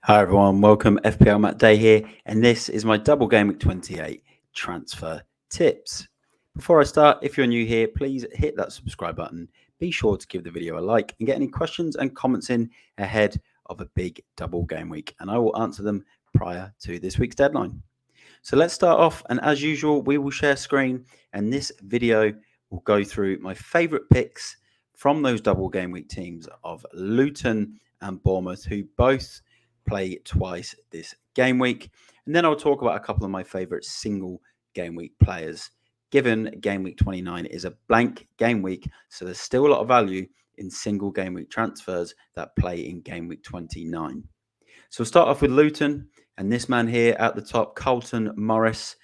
Hi everyone, welcome. FPLMattDay here, and this is my double game week 28 transfer tips. Before I start, if you're new here, please hit that subscribe button. Be sure to give the video a like and get any questions and comments in ahead of a big double game week, and I will answer them prior to this week's deadline. So let's start off, and as usual, we will share screen, and this video will go through my favourite picks from those double game week teams of Luton and Bournemouth, who both play twice this game week. And then I'll talk about a couple of my favourite single game week players, given game week 29 is a blank game week, so there's still a lot of value in single game week transfers that play in game week 29. So we'll start off with Luton, and this man here at the top, Carlton Morris,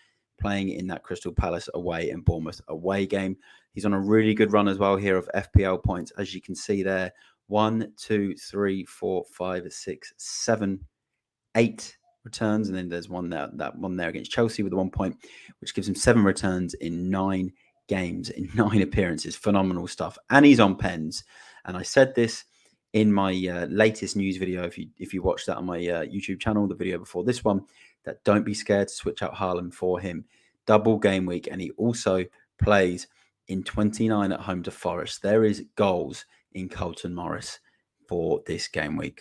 playing in that Crystal Palace away and Bournemouth away game. He's on a really good run as well here of FPL points, as you can see there. 1, 2, 3, 4, 5, 6, 7, 8 returns, and then there's one there, that one there against Chelsea with 1 point, which gives him 7 returns in 9 games, in 9 appearances. Phenomenal stuff, and he's on pens. And I said this in my latest news video, if you watched that on my YouTube channel, the video before this one, that don't be scared to switch out Haaland for him. Double game week, and he also plays in 29 at home to Forest. There is goals in Carlton Morris for this game week.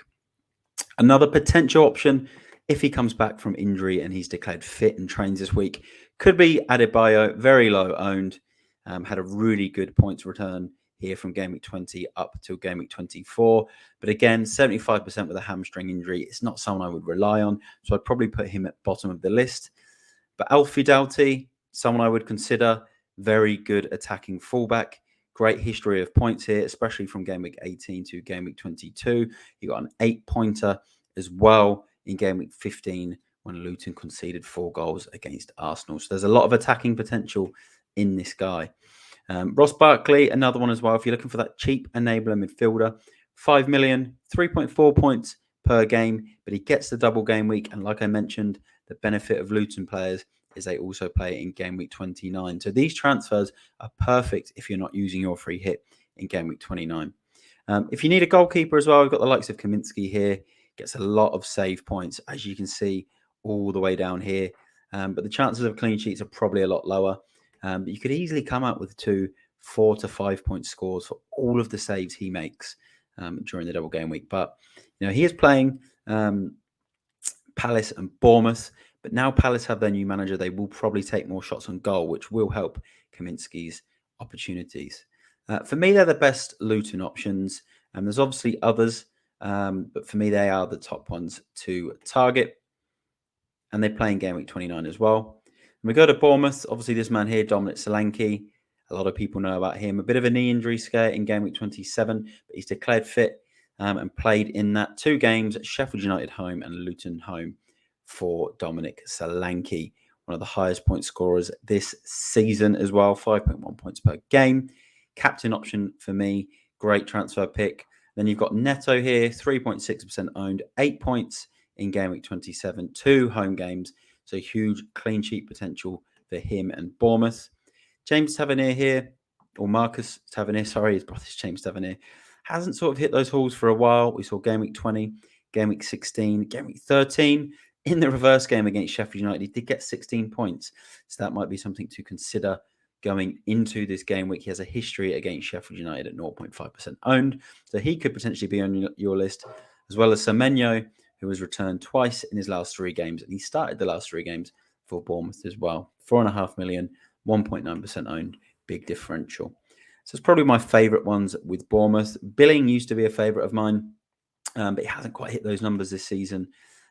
Another potential option, if he comes back from injury and he's declared fit and trains this week, could be Adebayo, very low owned, had a really good points return here from game week 20 up till game week 24. But again, 75% with a hamstring injury. It's not someone I would rely on, so I'd probably put him at bottom of the list. But Alfie Doughty, someone I would consider, very good attacking fullback. Great history of points here, especially from game week 18 to game week 22. He got an 8-pointer as well in game week 15 when Luton conceded 4 goals against Arsenal. So there's a lot of attacking potential in this guy. Ross Barkley, another one as well. If you're looking for that cheap enabler midfielder, 5 million, 3.4 points per game, but he gets the double game week. And like I mentioned, the benefit of Luton players is they also play in game week 29. So these transfers are perfect if you're not using your free hit in game week 29. If you need a goalkeeper as well, we've got the likes of Kaminsky here. Gets a lot of save points, as you can see all the way down here. But the chances of clean sheets are probably a lot lower. But you could easily come out with 2 4 to 5 point scores for all of the saves he makes during the double game week. But he is playing Palace and Bournemouth. But now Palace have their new manager, they will probably take more shots on goal, which will help Kaminsky's opportunities. For me, they're the best Luton options. And there's obviously others, but for me, they are the top ones to target. And they play in game week 29 as well. And we go to Bournemouth. Obviously, this man here, Dominic Solanke. A lot of people know about him. A bit of a knee injury scare in game week 27, but he's declared fit and played in that 2 games, Sheffield United home and Luton home for Dominic Solanke. One of the highest point scorers this season as well, 5.1 points per game. Captain option for me, great transfer pick. Then you've got Neto here, 3.6% owned, 8 points in game week 27, 2 home games. So huge clean sheet potential for him and Bournemouth. James Tavernier here, or Marcus Tavernier, sorry, his brother's James Tavernier, hasn't sort of hit those halls for a while. We saw game week 20, game week 16, game week 13. In the reverse game against Sheffield United, he did get 16 points. So that might be something to consider going into this game week. He has a history against Sheffield United at 0.5% owned. So he could potentially be on your list, as well as Semenyo, who has returned twice in his last 3 games. And he started the last 3 games for Bournemouth as well. 4.5 million, 1.9% owned, big differential. So it's probably my favourite ones with Bournemouth. Billing used to be a favourite of mine, but he hasn't quite hit those numbers this season.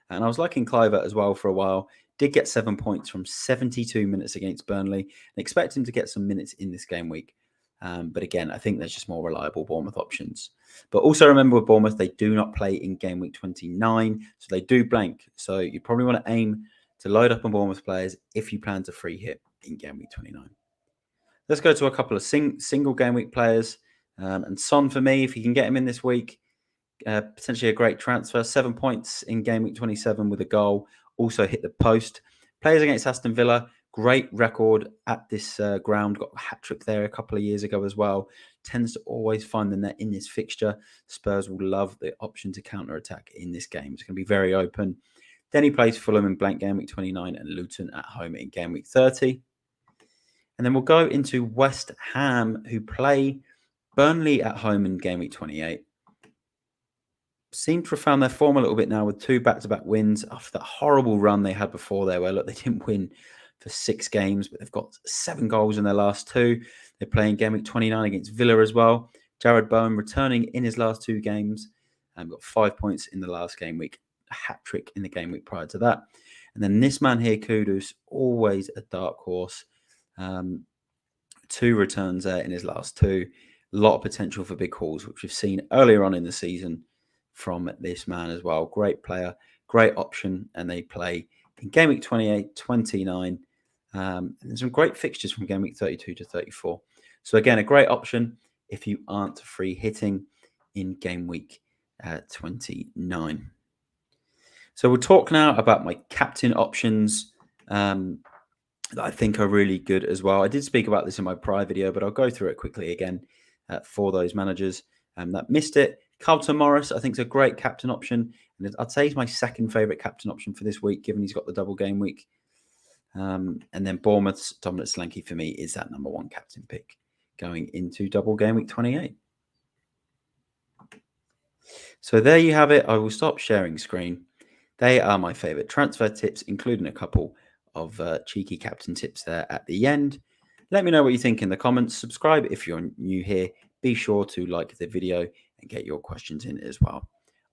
And I was liking Clivert as well for a while. Did get 7 points from 72 minutes against Burnley. And expect him to get some minutes in this game week. But again, I think there's just more reliable Bournemouth options. But also remember with Bournemouth, they do not play in game week 29. So they do blank. So you probably want to aim to load up on Bournemouth players if you plan to free hit in game week 29. Let's go to a couple of single game week players. And Son for me, if you can get him in this week, potentially a great transfer. 7 points in game week 27 with a goal. Also hit the post. Players against Aston Villa, Great record at this ground. Got a hat-trick there a couple of years ago as well. Tends to always find the net in this fixture. Spurs will love the option to counter-attack in this game. It's going to be very open. Then he plays Fulham in blank game week 29 and Luton at home in game week 30. And then we'll go into West Ham, who play Burnley at home in game week 28. Seem to have found their form a little bit now with 2 back-to-back wins after that horrible run they had before there, where look, they didn't win for 6 games, but they've got 7 goals in their last 2. They're playing game week 29 against Villa as well. Jared Bowen returning in his last 2 games and got 5 points in the last game week, a hat-trick in the game week prior to that. And then this man here, Kudus, always a dark horse. 2 returns there in his last 2. A lot of potential for big hauls, which we've seen earlier on in the season from this man as well. Great player, great option, and they play in game week 28, 29. And there's some great fixtures from game week 32 to 34. So again, a great option if you aren't free hitting in game week 29. So we'll talk now about my captain options that I think are really good as well. I did speak about this in my prior video, but I'll go through it quickly again for those managers that missed it. Carlton Morris, I think, is a great captain option. And I'd say he's my second favourite captain option for this week, given he's got the double game week. And then Bournemouth's Dominic Solanke for me is that number 1 captain pick going into double game week 28. So there you have it. I will stop sharing screen. They are my favourite transfer tips, including a couple of cheeky captain tips there at the end. Let me know what you think in the comments. Subscribe if you're new here. Be sure to like the video and get your questions in as well.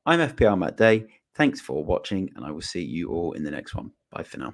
I'm FPLMattDay. Thanks for watching, and I will see you all in the next one. Bye for now.